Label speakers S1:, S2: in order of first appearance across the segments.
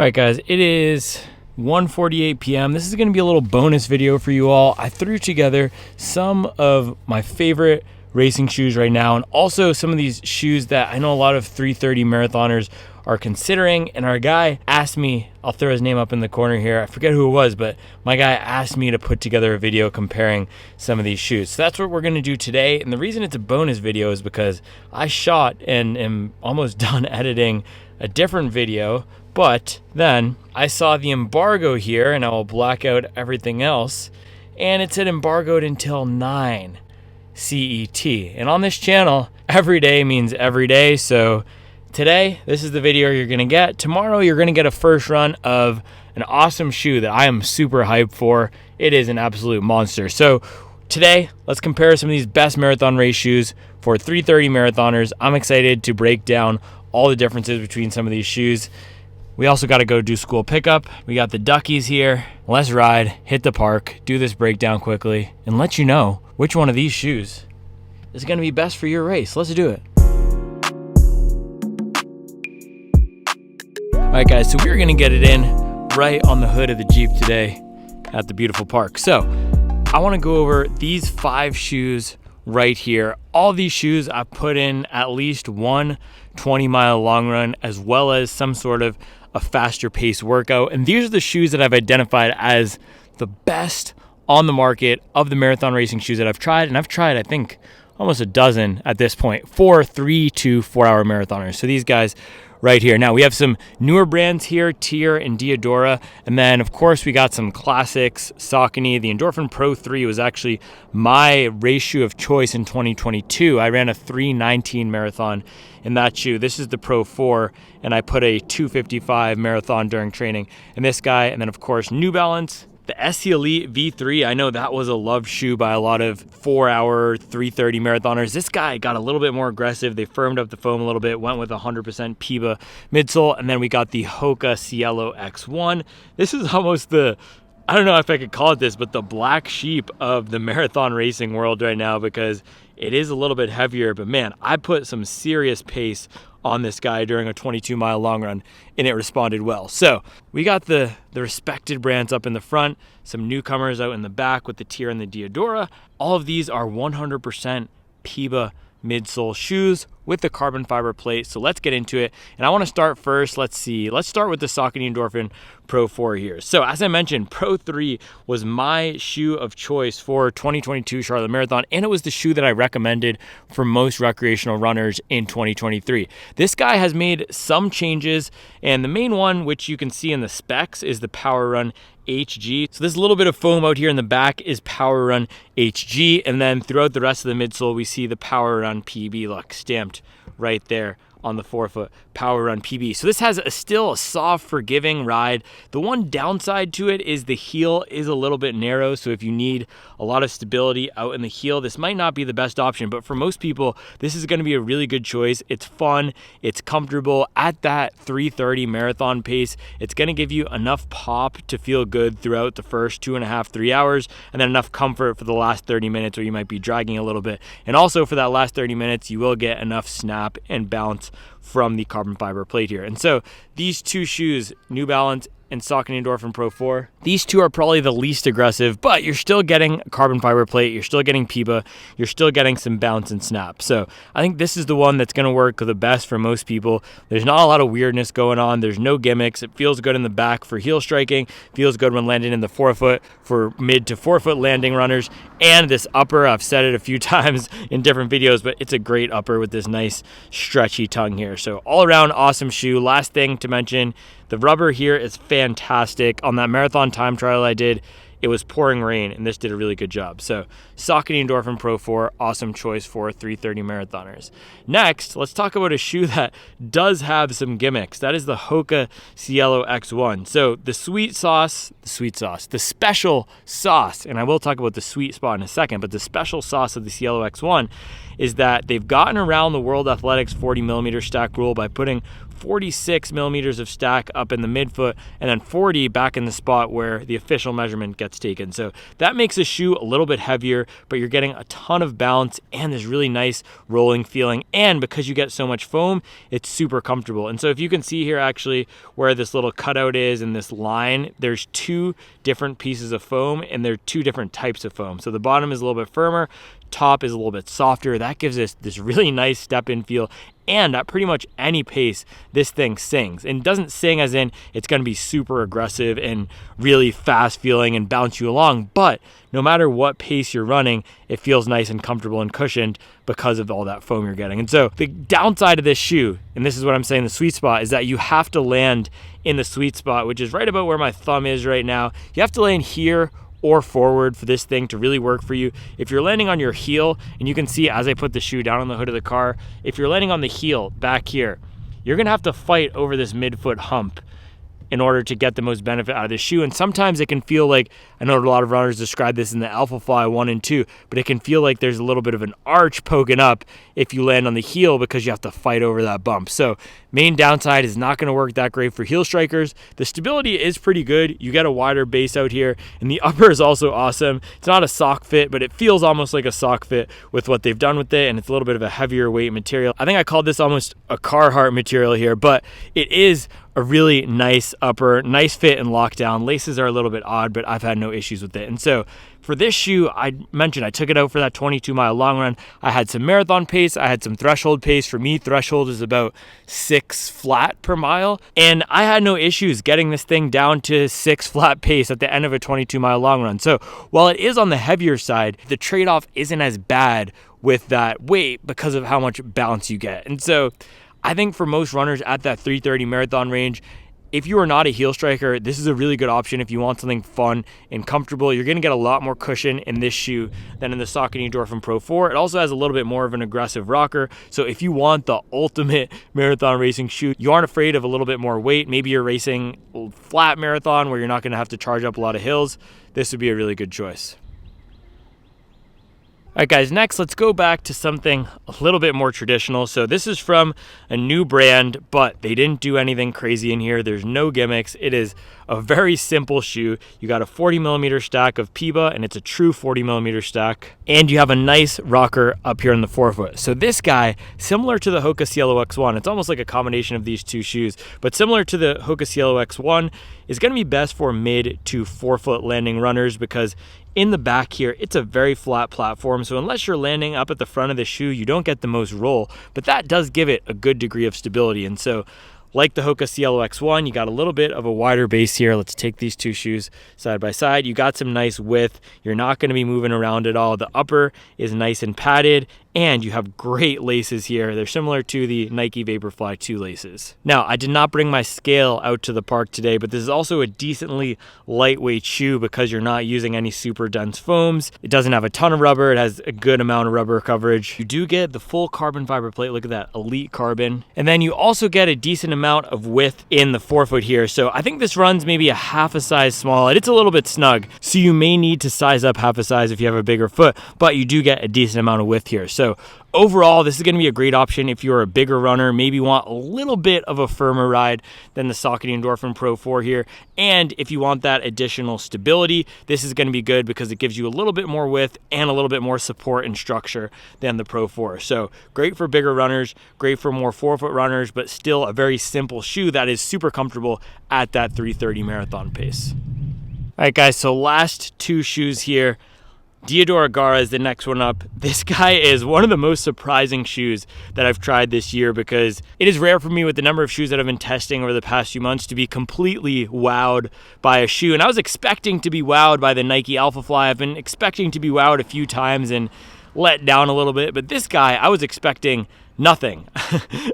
S1: All right, guys, it is 1:48 p.m. This is going to be a little bonus video for you all. I threw together some of my favorite racing shoes right now, and also some of these shoes that I know a lot of 330 marathoners are considering. And our guy asked me, I'll throw his name up in the corner here, I forget who it was, but my guy asked me to put together a video comparing some of these shoes. So that's what we're going to do today. And the reason it's a bonus video is because I shot and am almost done editing a different video, but then I saw the embargo here, and I will black out everything else, and it said embargoed until 9 CET. And on this channel, every day means every day. So today, this is the video you're gonna get. Tomorrow, you're gonna get a first run of an awesome shoe that I am super hyped for. It is an absolute monster. So today, let's compare some of these best marathon race shoes for 330 marathoners. I'm excited to break down all the differences between some of these shoes. We also got to go do school pickup. We got the duckies here. Let's ride, hit the park, do this breakdown quickly, and let you know which one of these shoes is going to be best for your race. Let's do it. All right, guys, so we're going to get it in right on the hood of the Jeep today at the beautiful park. So I want to go over these 5 shoes right here. All these shoes I put in at least one 20-mile long run, as well as some sort of a faster pace workout. And these are the shoes that I've identified as the best on the market of the marathon racing shoes that I've tried. And I've tried, I think, almost a dozen at this point for 3 to 4 hour marathoners. So these guys right here. Now we have some newer brands here, Tier and Diadora. And then of course we got some classics, Saucony. The Endorphin Pro 3 was actually my race shoe of choice in 2022. I ran a 3:19 marathon in that shoe. This is the Pro 4, and I put a 2:55 marathon during training. And this guy, and then of course New Balance, the SC Elite V3, I know that was a loved shoe by a lot of 4-hour 330 marathoners. This guy got a little bit more aggressive. They firmed up the foam a little bit, went with 100% PEBA midsole, and then we got the Hoka Cielo X-1. This is almost the, I don't know if I could call it this, but the black sheep of the marathon racing world right now, because it is a little bit heavier. But man, I put some serious pace on this guy during a 22-mile long run, and it responded well. So we got the respected brands up in the front, some newcomers out in the back with the Tier and the Diadora. All of these are 100% PEBA midsole shoes with the carbon fiber plate. So let's get into it. And I want to start first. Let's start with the Saucony Endorphin Pro 4 here. So as I mentioned, Pro 3 was my shoe of choice for 2022 Charlotte Marathon, and it was the shoe that I recommended for most recreational runners in 2023. This guy has made some changes, and the main one, which you can see in the specs, is the Power Run HG. So this little bit of foam out here in the back is Power Run HG, and then throughout the rest of the midsole, we see the Power Run PB, look, stamped right there on the forefoot, Power Run PB. So this has still a soft, forgiving ride. The one downside to it is the heel is a little bit narrow. So if you need a lot of stability out in the heel, this might not be the best option. But for most people, this is going to be a really good choice. It's fun. It's comfortable at that 3:30 marathon pace. It's going to give you enough pop to feel good throughout the first 2.5, 3 hours, and then enough comfort for the last 30 minutes where you might be dragging a little bit. And also for that last 30 minutes, you will get enough snap and bounce from the carbon fiber plate here. And so these two shoes, New Balance and Saucony Endorphin Pro 4, these two are probably the least aggressive, but you're still getting carbon fiber plate, you're still getting PEBA, you're still getting some bounce and snap. So I think this is the one that's going to work the best for most people. There's not a lot of weirdness going on. There's no gimmicks. It feels good in the back for heel striking, feels good when landing in the forefoot for mid to forefoot landing runners. And this upper, I've said it a few times in different videos, but it's a great upper with this nice stretchy tongue here. So all around awesome shoe. Last thing to mention, the rubber here is fantastic. On that marathon time trial I did, it was pouring rain, and this did a really good job. So Saucony Endorphin Pro 4, awesome choice for 330 marathoners. Next, let's talk about a shoe that does have some gimmicks. That is the Hoka Cielo X-1. So the special sauce, and I will talk about the sweet spot in a second, but the special sauce of the Cielo X-1 is that they've gotten around the World Athletics 40 millimeter stack rule by putting 46 millimeters of stack up in the midfoot, and then 40 back in the spot where the official measurement gets taken. So that makes the shoe a little bit heavier, but you're getting a ton of bounce and this really nice rolling feeling. And because you get so much foam, it's super comfortable. And so if you can see here actually where this little cutout is and this line, there's two different pieces of foam and they're two different types of foam. So the bottom is a little bit firmer, top is a little bit softer. That gives us this really nice step-in feel, and at pretty much any pace this thing sings. And doesn't sing as in it's going to be super aggressive and really fast feeling and bounce you along, but no matter what pace you're running, it feels nice and comfortable and cushioned because of all that foam you're getting. And so the downside of this shoe, and this is what I'm saying the sweet spot, is that you have to land in the sweet spot, which is right about where my thumb is right now. You have to land here or forward for this thing to really work for you. If you're landing on your heel, and you can see as I put the shoe down on the hood of the car, if you're landing on the heel back here, you're gonna have to fight over this midfoot hump in order to get the most benefit out of the shoe. And sometimes it can feel like, I know a lot of runners describe this in the Alpha Fly 1 and 2, but it can feel like there's a little bit of an arch poking up if you land on the heel because you have to fight over that bump. So main downside is not gonna work that great for heel strikers. The stability is pretty good. You get a wider base out here, and the upper is also awesome. It's not a sock fit, but it feels almost like a sock fit with what they've done with it, and it's a little bit of a heavier weight material. I think I called this almost a Carhartt material here, but it is a really nice upper, nice fit and lockdown. Laces are a little bit odd, but I've had no issues with it. And so for this shoe, I mentioned I took it out for that 22-mile long run. I had some marathon pace. I had some threshold pace. For me, threshold is about 6 flat per mile. And I had no issues getting this thing down to 6 flat pace at the end of a 22-mile long run. So while it is on the heavier side, the trade-off isn't as bad with that weight because of how much bounce you get. And so I think for most runners at that 330 marathon range, if you are not a heel striker, this is a really good option if you want something fun and comfortable. You're going to get a lot more cushion in this shoe than in the Saucony Endorphin Pro 4. It also has a little bit more of an aggressive rocker. So if you want the ultimate marathon racing shoe, you aren't afraid of a little bit more weight. Maybe you're racing a flat marathon where you're not going to have to charge up a lot of hills. This would be a really good choice. All right, guys, next let's go back to something a little bit more traditional. So this is from a new brand, but they didn't do anything crazy in here. There's no gimmicks. It is a very simple shoe. You got a 40 millimeter stack of PEBA, and it's a true 40 millimeter stack. And you have a nice rocker up here in the forefoot. So this guy, similar to the Hoka Cielo X-1, it's almost like a combination of these two shoes, but similar to the Hoka Cielo X-1, is gonna be best for mid to forefoot landing runners because in the back here, it's a very flat platform. So unless you're landing up at the front of the shoe, you don't get the most roll, but that does give it a good degree of stability. And so like the Hoka Cielo X-1, you got a little bit of a wider base here. Let's take these two shoes side by side. You got some nice width. You're not going to be moving around at all. The upper is nice and padded, and you have great laces here. They're similar to the Nike Vaporfly 2 laces. Now, I did not bring my scale out to the park today, but this is also a decently lightweight shoe because you're not using any super dense foams. It doesn't have a ton of rubber. It has a good amount of rubber coverage. You do get the full carbon fiber plate. Look at that, elite carbon. And then you also get a decent amount of width in the forefoot here. So I think this runs maybe a half a size small. It's a little bit snug, so you may need to size up half a size if you have a bigger foot, but you do get a decent amount of width here. So overall, this is going to be a great option if you're a bigger runner, maybe want a little bit of a firmer ride than the Saucony Endorphin Pro 4 here. And if you want that additional stability, this is going to be good because it gives you a little bit more width and a little bit more support and structure than the Pro 4. So great for bigger runners, great for more forefoot runners, but still a very simple shoe that is super comfortable at that 330 marathon pace. All right, guys, so last two shoes here. Diadora Gara is the next one up. This guy is one of the most surprising shoes that I've tried this year because it is rare for me with the number of shoes that I've been testing over the past few months to be completely wowed by a shoe. And I was expecting to be wowed by the Nike Alpha Fly. I've been expecting to be wowed a few times and let down a little bit. But this guy, I was expecting nothing.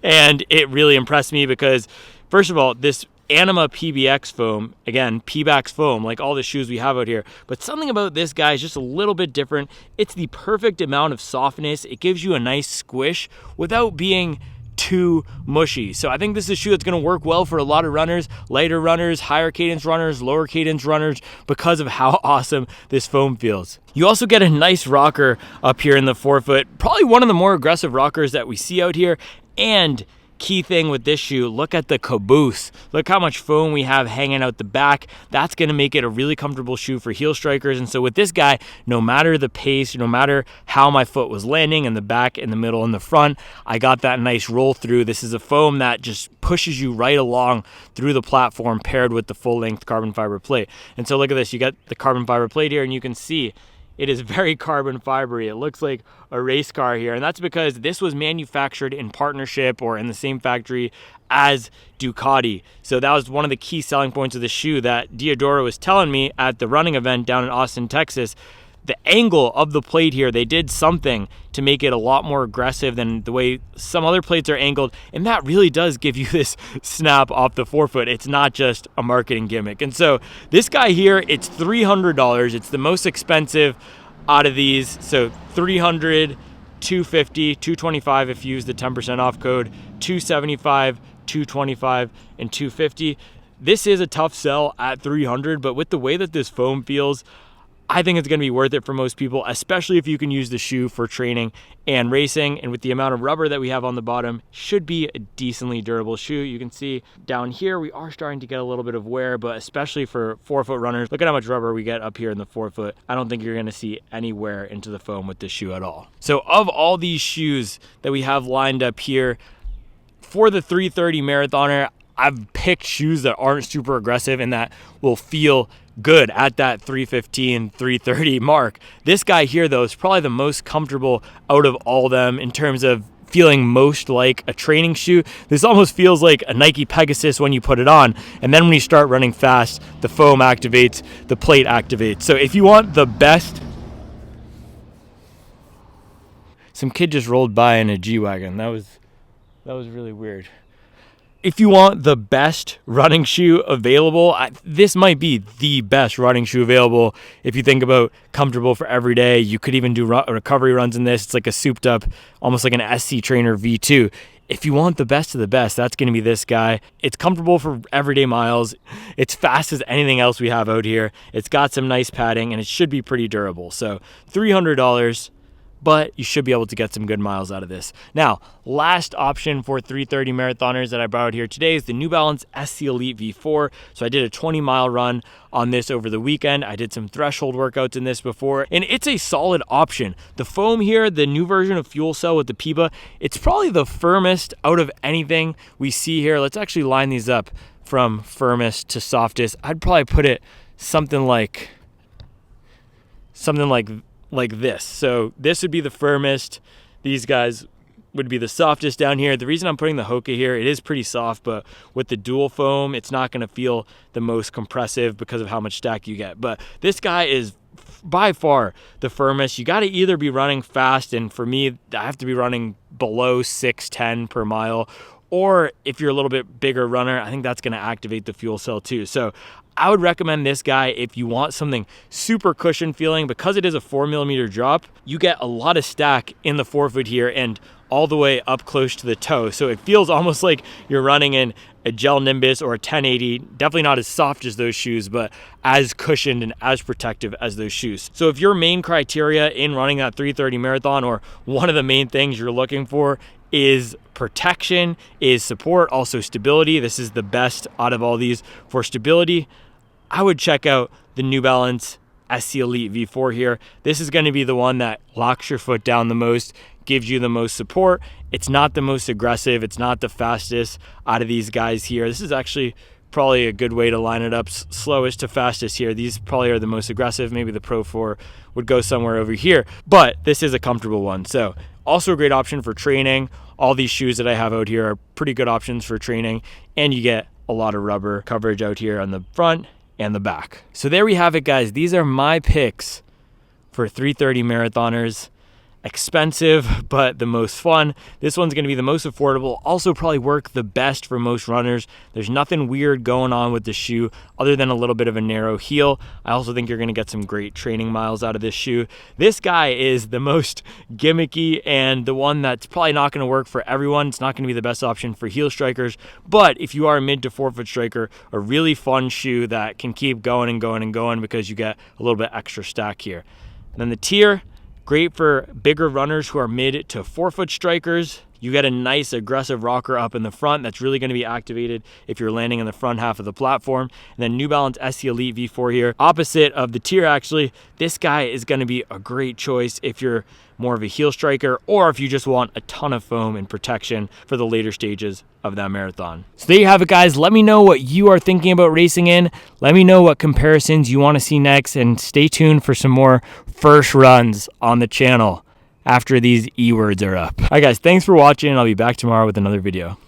S1: And it really impressed me because, first of all, this Anima PBX foam, again, PBAX foam, like all the shoes we have out here, but something about this guy is just a little bit different. It's the perfect amount of softness. It gives you a nice squish without being too mushy. So I think this is a shoe that's going to work well for a lot of runners, lighter runners, higher cadence runners, lower cadence runners, because of how awesome this foam feels. You also get a nice rocker up here in the forefoot, probably one of the more aggressive rockers that we see out here, and key thing with this shoe, look at the caboose. Look how much foam we have hanging out the back. That's going to make it a really comfortable shoe for heel strikers. And so with this guy, no matter the pace, no matter how my foot was landing in the back, in the middle, in the front, I got that nice roll through. This is a foam that just pushes you right along through the platform paired with the full length carbon fiber plate. And so look at this, you got the carbon fiber plate here, and you can see it is very carbon fibery. It looks like a race car here, and that's because this was manufactured in partnership or in the same factory as Ducati. So that was one of the key selling points of the shoe that Diadora was telling me at the running event down in Austin, Texas. The angle of the plate here, they did something to make it a lot more aggressive than the way some other plates are angled, and that really does give you this snap off the forefoot. It's not just a marketing gimmick. And so this guy here, it's $300. It's the most expensive out of these. So $300, $250, $225 if you use the 10% off code, $275, $225, and $250. This is a tough sell at $300, but with the way that this foam feels, I think it's going to be worth it for most people, especially if you can use the shoe for training and racing. And with the amount of rubber that we have on the bottom, should be a decently durable shoe. You can see down here, we are starting to get a little bit of wear, but especially for forefoot runners, look at how much rubber we get up here in the forefoot. I don't think you're going to see any wear into the foam with this shoe at all. So of all these shoes that we have lined up here, for the 330 marathoner, I've picked shoes that aren't super aggressive and that will feel good at that 315, 330 mark. This guy here, though, is probably the most comfortable out of all of them in terms of feeling most like a training shoe. This almost feels like a Nike Pegasus when you put it on, and then when you start running fast, the foam activates, the plate activates. So if you want the best... Some kid just rolled by in a G-Wagon. That was really weird. If you want the best running shoe available, this might be the best running shoe available. If you think about comfortable for every day, you could even do recovery runs in this. It's like a souped up, almost like an SC Trainer V2. If you want the best of the best, that's going to be this guy. It's comfortable for everyday miles. It's fast as anything else we have out here. It's got some nice padding, and it should be pretty durable. So $300. But you should be able to get some good miles out of this. Now, last option for 330 marathoners that I brought out here today is the New Balance SC Elite V4. So I did a 20-mile run on this over the weekend. I did some threshold workouts in this before, and it's a solid option. The foam here, the new version of Fuel Cell with the PEBA, it's probably the firmest out of anything we see here. Let's actually line these up from firmest to softest. I'd probably put it something like this. So this would be the firmest. These guys would be the softest down here. The reason I'm putting the Hoka here, it is pretty soft, but with the dual foam, it's not going to feel the most compressive because of how much stack you get. But this guy is by far the firmest. You got to either be running fast, and for me, I have to be running below 610 per mile, or if you're a little bit bigger runner, I think that's going to activate the fuel cell too. So I would recommend this guy if you want something super cushion feeling. Because it is a 4mm drop, you get a lot of stack in the forefoot here and all the way up close to the toe. So it feels almost like you're running in a Gel Nimbus or a 1080. Definitely not as soft as those shoes, but as cushioned and as protective as those shoes. So if your main criteria in running that 330 marathon, or one of the main things you're looking for, is protection, is support, also stability, this is the best out of all these for stability, I would check out the New Balance SC Elite V4 here. This is going to be the one that locks your foot down the most, gives you the most support. It's not the most aggressive. It's not the fastest out of these guys here. This is actually probably a good way to line it up, slowest to fastest here. These probably are the most aggressive. Maybe the Pro 4 would go somewhere over here, but this is a comfortable one. So also a great option for training. All these shoes that I have out here are pretty good options for training, and you get a lot of rubber coverage out here on the front and the back. So there we have it, guys. These are my picks for 330 marathoners. Expensive, but the most fun. This one's going to be the most affordable, also probably work the best for most runners. There's nothing weird going on with the shoe other than a little bit of a narrow heel. I also think you're going to get some great training miles out of this shoe. This guy is the most gimmicky and the one that's probably not going to work for everyone. It's not going to be the best option for heel strikers, but if you are a mid to forefoot striker, a really fun shoe that can keep going and going and going because you get a little bit extra stack here. And then the tier, great for bigger runners who are mid to forefoot strikers. You get a nice aggressive rocker up in the front that's really going to be activated if you're landing in the front half of the platform. And then New Balance SC Elite V4 here, opposite of the tier actually. This guy is going to be a great choice if you're more of a heel striker or if you just want a ton of foam and protection for the later stages of that marathon. So there you have it, guys. Let me know what you are thinking about racing in. Let me know what comparisons you want to see next, and stay tuned for some more first runs on the channel after these E-words are up. All right, guys, thanks for watching. I'll be back tomorrow with another video.